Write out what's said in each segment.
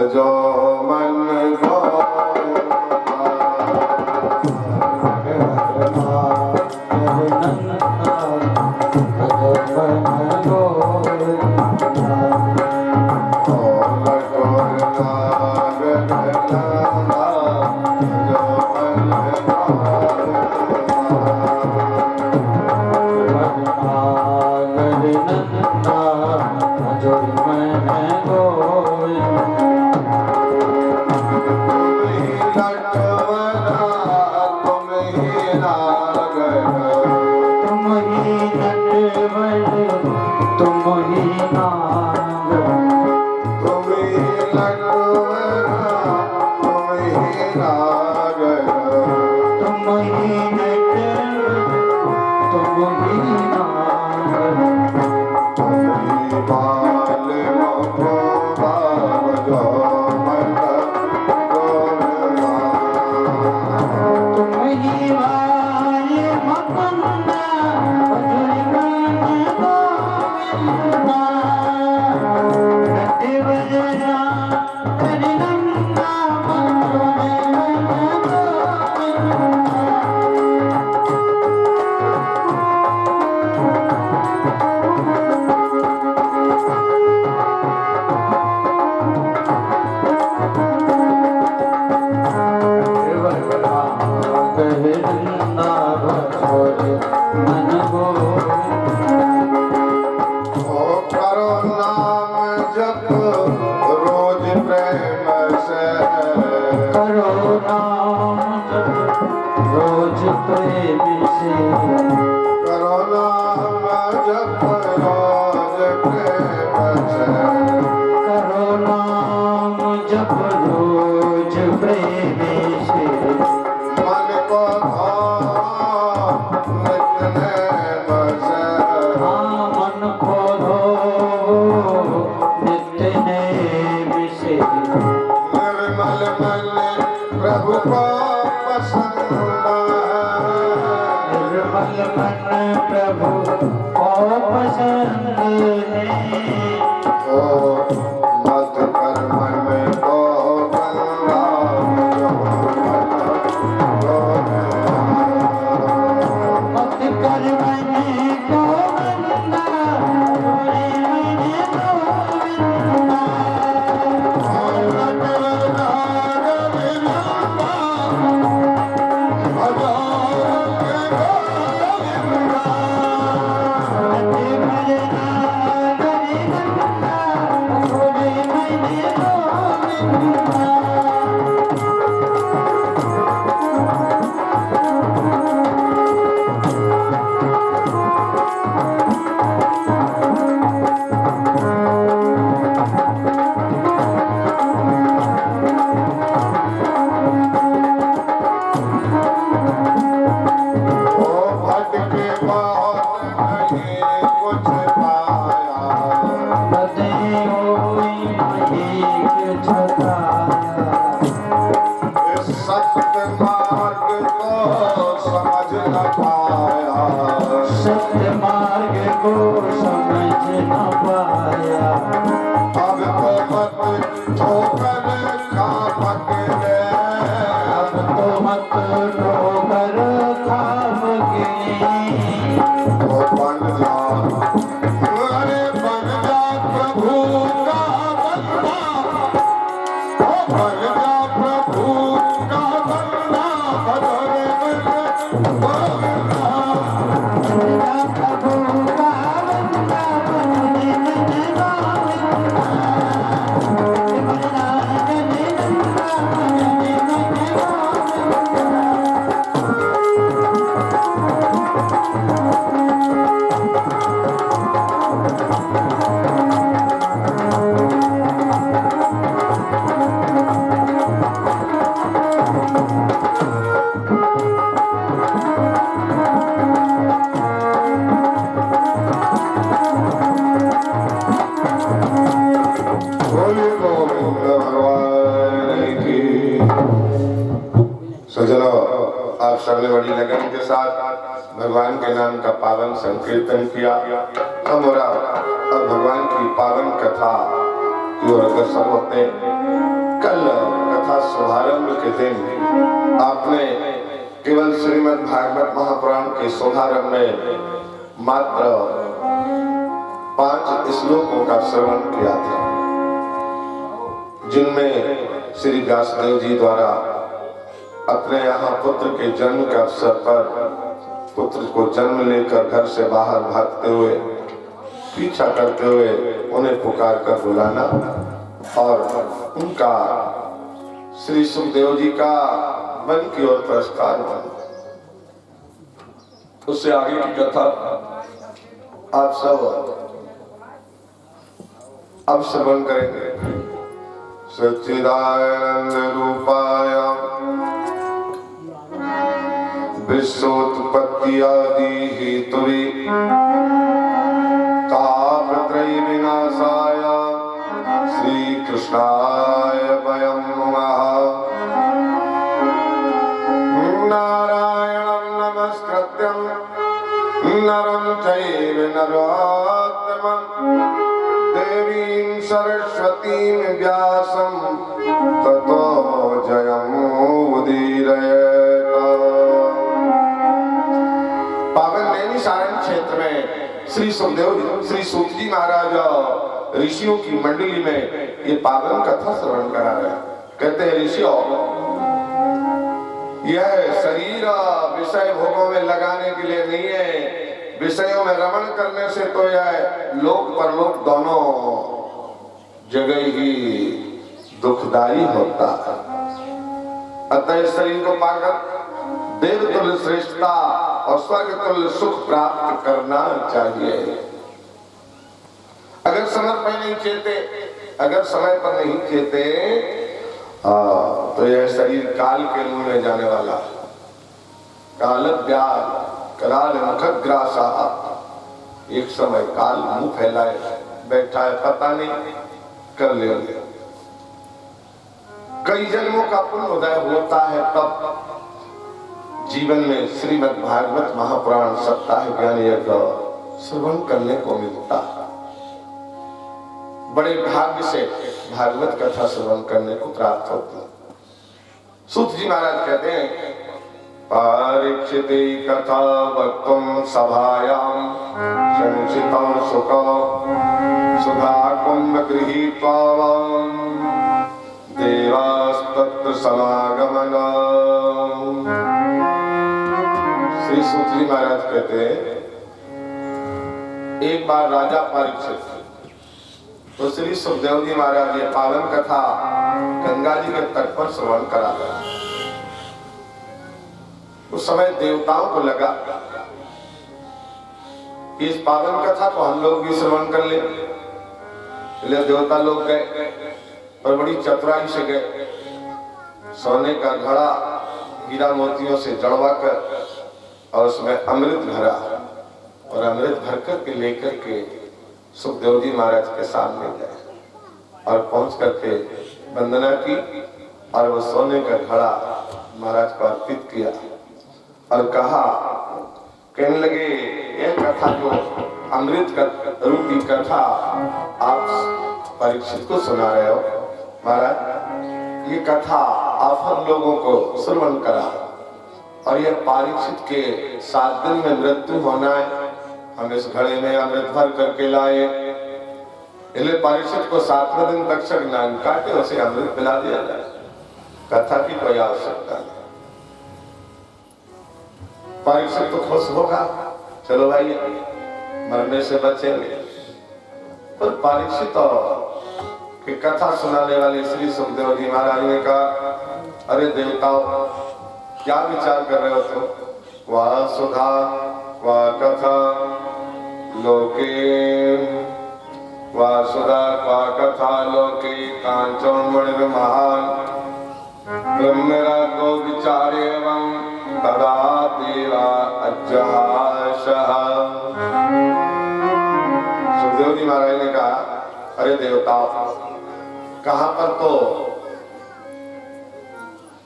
जो मन को सबने बड़ी लगन के साथ भगवान के नाम का पावन संकीर्तन किया। अब भगवान की पावन कथा की ओर अग्रसर होते। कल कथा शुभारंभ के दिन आपने केवल श्रीमद् भागवत महापुराण के शुभारंभ में मात्र 5 श्लोकों का श्रवण किया था, जिनमें श्री व्यासदेव जी द्वारा अपने यहाँ पुत्र के जन्म के अवसर पर पुत्र को जन्म लेकर घर से बाहर भागते हुए पीछा करते हुए उन्हें पुकार कर बुलाना और उनका श्री सुखदेव जी का मन की ओर पुरस्कार बना। उससे आगे की कथा आप सब अब श्रवण करेंगे। सच्चिदानंद रूपाय विश्वोत्पत्ति आदि हेतुवे तापत्रय विनाशाय श्री कृष्णाय वयं नमः। नारायणं नमस्कृत्यं नरं चैव नरोत्तमं देवीं सरस्वतीं व्यासं ततो जयमुदीरयेत्। पावन नैमिषारण्य क्षेत्र में श्री सुखदेव श्री सूत जी महाराज ऋषियों की मंडली में ये पावन कथा श्रवण करा रहे हैं। कहते हैं ऋषियों, यह शरीर विषय भोगों में लगाने के लिए नहीं है, विषयों में रमण करने से तो यह लोक परलोक दोनों जगह ही दुखदायी होता है। अतः शरीर को पाकर देव तुल्य श्रेष्ठता और स्वर्ग तुल्य सुख प्राप्त करना चाहिए। अगर समय पर नहीं चेते, अगर समय पर नहीं चेते तो यह शरीर काल के मुंह में जाने वाला। काल व्याल कराल मुखग्रासा, एक समय काल मुंह फैलाए बैठा है, पता नहीं कर ले। कई जन्मों का पुण्य उदय होता है तब जीवन में श्रीमद् भागवत महापुराण सप्ताह ज्ञान यज्ञ श्रवण करने को मिलता है। बड़े भाग्य से भागवत कथा श्रवण करने को प्राप्त होती है। सूत जी महाराज कहते हैं, परीक्षिते कथा वक्तुं सभायां संचितं सुखं सुधा कुंभ गृहीत्वा देवास्तत्र समागमन। श्री सूत जी महाराज कहते हैं, एक बार राजा परीक्षित तो श्री सुखदेव जी महाराज ये पावन कथा गंगा जी के तट पर श्रवण करा रहे। उस समय देवताओं को लगा कि इस पावन कथा को हम लोग भी श्रवण कर ले। इसलिए देवता लोग गए और बड़ी चतुराई से गए, सोने का घड़ा हीरा मोतियों से जड़वा कर और उसमें अमृत भरा और अमृत भर कर के लेकर के सुखदेव जी महाराज के सामने गए और पहुंच करके वंदना की और वो सोने का घड़ा महाराज को अर्पित किया और कहा, कहने लगे, यह कथा जो अमृत का रूपी कथा आप परीक्षित को सुना रहे हो महाराज, ये कथा आप हम लोगों को श्रवण करा और यह परीक्षित के 7 दिन में मृत्यु होना है। हम इस घड़े में अमृत भर करके लाए, इसलिए परीक्षित को 7वें दिन तक्षक नाग काटे उसे अमृत पिला दिया जाए। कथा की कोई आवश्यकता नहीं। परीक्षित तो खुश होगा, चलो भाई मरने से बचेंगे। पर परीक्षित की कथा सुनाने वाले श्री सुखदेव जी महाराज ने कहा, अरे देवताओं, क्या विचार कर रहे हो तुम? वह सुधा वह कथा लोके वासुदा का कथा लोके कांचन मणि महान ब्रह्मरा को विचारे एवं तदा देवा अज्जहाशः। सुखदेव जी महाराज ने कहा, अरे देवताओं, कहां पर तो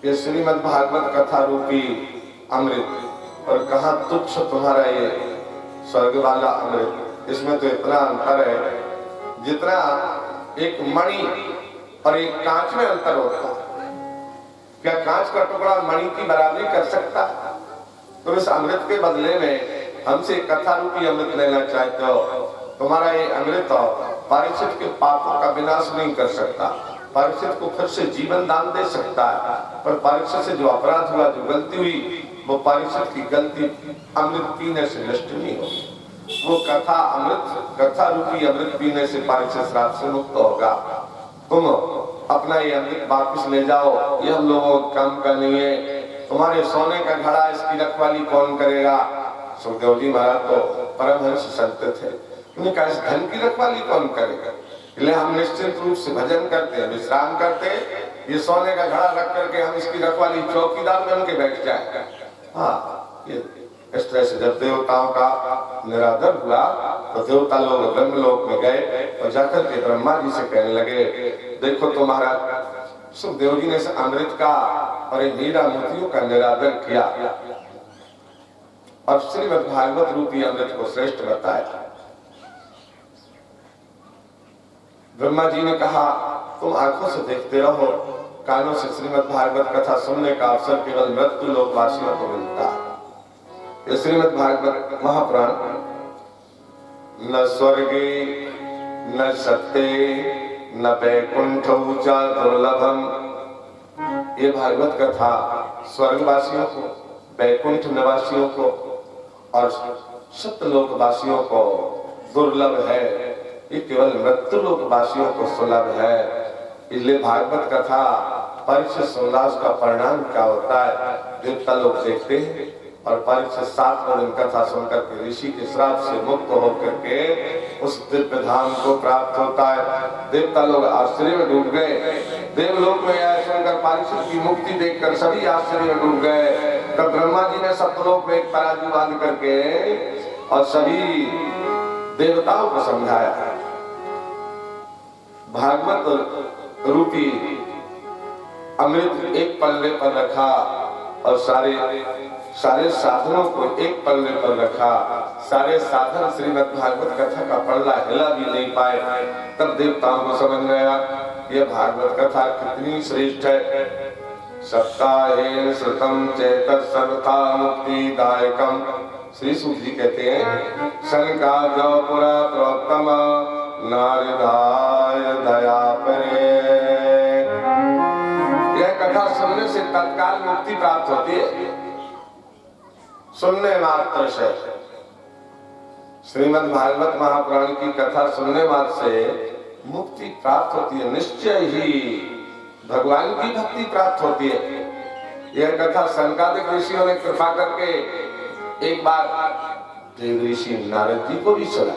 ये श्रीमद् भागवत कथा रूपी अमृत और कहां तुच्छ तुम्हारा ये स्वर्ग वाला अमृत। इसमें तो इतना अंतर है, जितना एक मणि और एक कांच में अंतर होता है। क्या कांच का टुकड़ा मणि की बराबरी कर सकता है? तो इस अमृत के बदले में हमसे कथा रूपी अमृत लेना चाहते हो, तुम्हारा ये अमृत परीक्षित के पापों का विनाश नहीं कर सकता, परीक्षित को फिर से जीवन दान दे सकता है, पर परीक्षित से जो अपराध हुआ, जो गलती हुई, वो परीक्षित की गलती अमृत पीने से नष्ट नहीं होगी। वो कथा अमृत, कथा रूपी अमृत पीने से परीक्षित श्राप से मुक्त होगा। तुम अपना ये अमृत वापस ले जाओ, ये हम लोगों का काम का नहीं है। तुम्हारे सोने का घड़ा, इसकी रखवाली कौन करेगा? सुखदेव जी महाराज तो परमहंस संत थे, उन्होंने कहा इस धन की रखवाली कौन करेगा? इसलिए हम निश्चित रूप से भजन करते हैं, विश्राम करते हैं, ये सोने का घड़ा रख करके हम इसकी रखवाली चौकीदार बन के बैठ जाए। हाँ, ये इस तरह से जब देवताओं का निरादर हुआ तो देवता लोग ब्रह्मलोक में गए और जाकर के ब्रह्मा जी से कहने लगे, देखो तुम्हारा सुखदेव जी ने इस अमृत का और ये हीरा मोतियों का निरादर किया और श्रीमद् भागवत रूपी अमृत को श्रेष्ठ बताया। ब्रह्मा जी ने कहा, तुम आंखों से देखते रहो, कानों से श्रीमद् भागवत कथा सुनने का अवसर केवल मृत्यु लोकवासियों को मिलता है। ये श्रीमद् भागवत महापुराण न स्वर्गे न सत्ये न वैकुंठौ च दुर्लभम, ये भागवत कथा स्वर्गवासियों को, वैकुंठ निवासियों को और सत्यलोक वासियों को दुर्लभ है, ये केवल मृत्यु लोक वासियों को सुलभ है। इसलिए भागवत कथा परीक्षित उल्लास का परिणाम क्या होता है? देवता लोग देखते हैं और परीक्षित 7 दिन कथा सुनकर के ऋषि के श्राप से मुक्त होकर के उस दिव्य धाम को प्राप्त होता है। देवता लोग आश्चर्य में डूब गए, देवलोक में यह सुनकर परीक्षित की मुक्ति देखकर सभी आश्चर्य में डूब गए। तब ब्रह्मा जी ने सप्तलोक में एक तराजू बांध करके और सभी देवताओं को समझाया, भागवत रूपी अमृत एक पल्ले पर रखा और सारे साधनों को एक पल्ले पर रखा। सारे साधन श्रीमद् भागवत कथा का पल्ला हिला भी नहीं पाए। तब देवताओं को समझ में आया यह भागवत कथा कितनी श्रेष्ठ है। सप्ताहेन श्रुतम चेतः सर्वथा मुक्तिदायकम। श्री सूत जी कहते हैं, शनकादयो पुरा प्रोक्तम नारदाय दया परे। यह कथा सुनने से तत्काल मुक्ति प्राप्त होती है, सुनने मात्र से। श्रीमद् भागवत महापुराण की कथा सुनने मात्र से मुक्ति प्राप्त होती है, निश्चय ही भगवान की भक्ति प्राप्त होती है। यह कथा सनकादिक ऋषियों ने कृपा करके एक बार देव ऋषि नारद जी को भी सुना।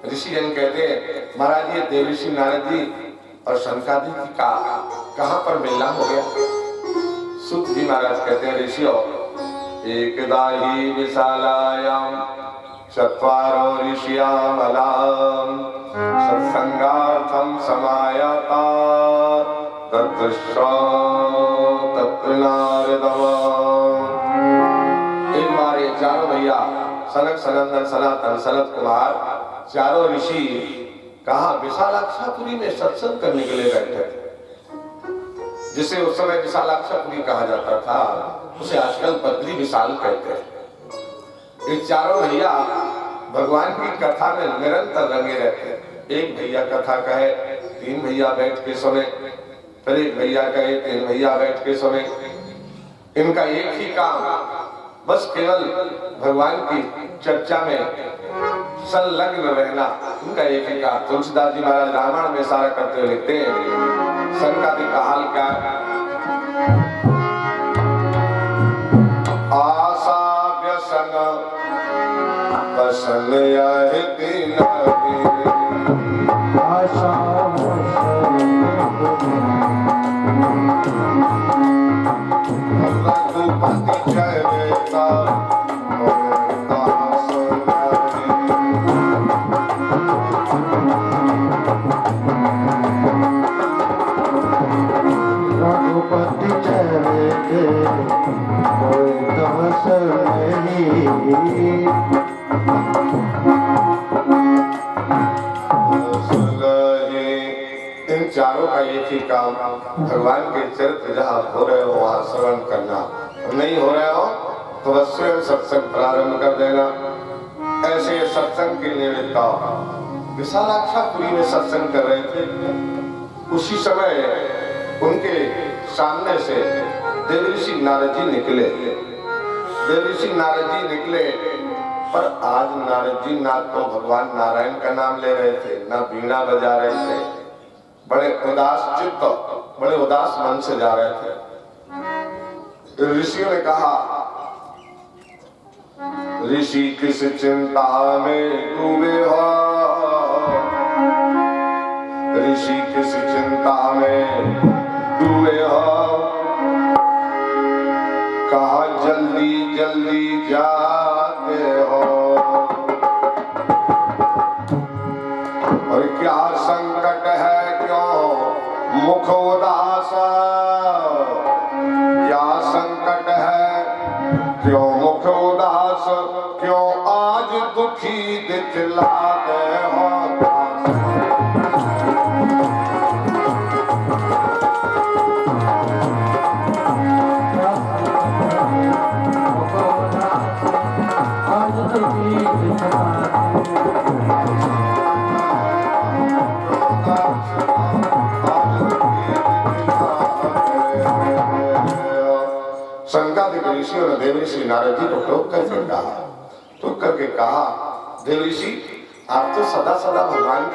ऋषि जन कहते हैं, महाराज ये देव ऋषि नारद जी और सनकादिक का कहां पर मिलना हो गया? सूत जी महाराज कहते हैं, ऋषियों एकदा ही विशालायाम चत्वारो ऋषियाम अलाम सत्संगार्थम समायाता तत्र नारदम। एक बार ये चारों भैया सनक, सनंदन, सनातन, सनत कुमार चारों ऋषि कहा विशालाक्षापुरी में सत्संग करने के लिए बैठे थे, जिसे उस समय विशालाक्षापुरी कहा जाता था, उसे आजकल बद्री विशाल कहते हैं। ये चारों भैया भगवान की कथा में निरंतर रंगे रहते हैं। एक भैया कथा कहे, 3 भैया बैठ के सुने, फिर एक भैया कहे, 3 भैया बैठ के सुने। इनका एक ही काम, बस केवल भगवान की चर्चा में संलग्न रहना, उनका एक ही काम। तुलसीदास जी महाराज रामायण में सारा करते हुए लिखते हैं, सनकादिक का हाल क्या? आशा व्यसन बसन यह दिन आशा रघुपति चरिता Sangha चारों का एक ही काम, भगवान के चरित्र जहाँ हो रहे हो वहाँ श्रवण करना, नहीं हो रहे हो तो बस स्वयं सत्संग प्रारंभ कर देना। ऐसे सत्संग के निमित्त विशालाक्षापुरी में सत्संग कर रहे थे। उसी समय उनके सामने से देवऋषि नारद जी निकले। देवऋषि नारद जी निकले, पर आज नारद जी ना तो भगवान नारायण का नाम ले रहे थे, ना वीणा बजा रहे थे, बड़े उदास चित्त, बड़े उदास मन से जा रहे थे। ऋषियों ने कहा, ऋषि किस चिंता में डूबे हो, ऋषि किस चिंता में डूबे हो, कहा जल्दी जल्दी जाते हो, और क्या संकट है क्यों मुख उदास, क्या संकट है क्यों मुख उदास, क्यों आज दुखी दिखलाते हो। शंकादिक ऋषियों ने देवऋषि नारद जी को टोक करके कहा, देवऋषि आप तो सदा सदा भगवान